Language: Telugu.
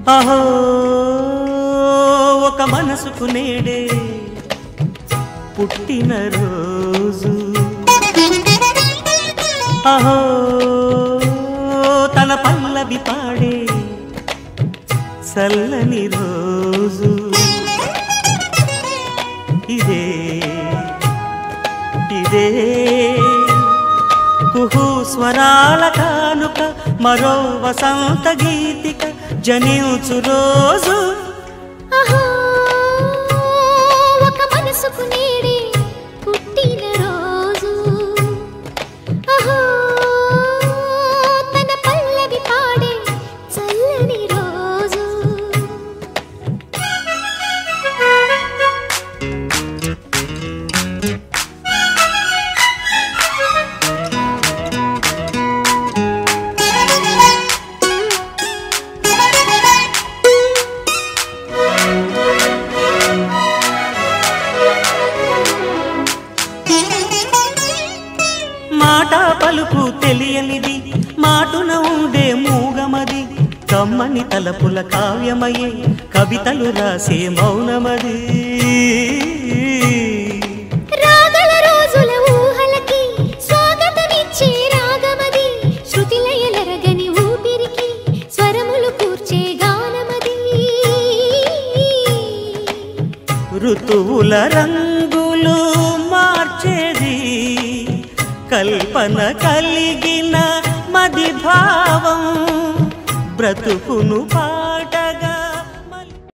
అహో ఒక మనసుకు నేడే పుట్టిన రోజు అహో తన పల్లవి పాడే చల్లని రోజు ఇదే ఇదే కుహు స్వరాల కానుక మరో వసంత గీతిక జనించు రోజు అహో ఒక మనసుకు నేడే పుట్టిన రోజు అహో తన పల్లవి పాడే చల్లని రోజు మాట పలుకు తెలియనిది మాటున ఉండే మూగమది కమ్మని తలపుల కావ్యమయే కవితలు రాసే మౌనమది రాగల రోజుల ఊహలకి స్వాగతమిచ్చే రాగమది శృతిలయలరగని ఊపిరికి స్వరములు కూర్చే గానమది ఋతువుల రంగులు మార్చేది కల్పన కలిగిన మది భావం బ్రతుకును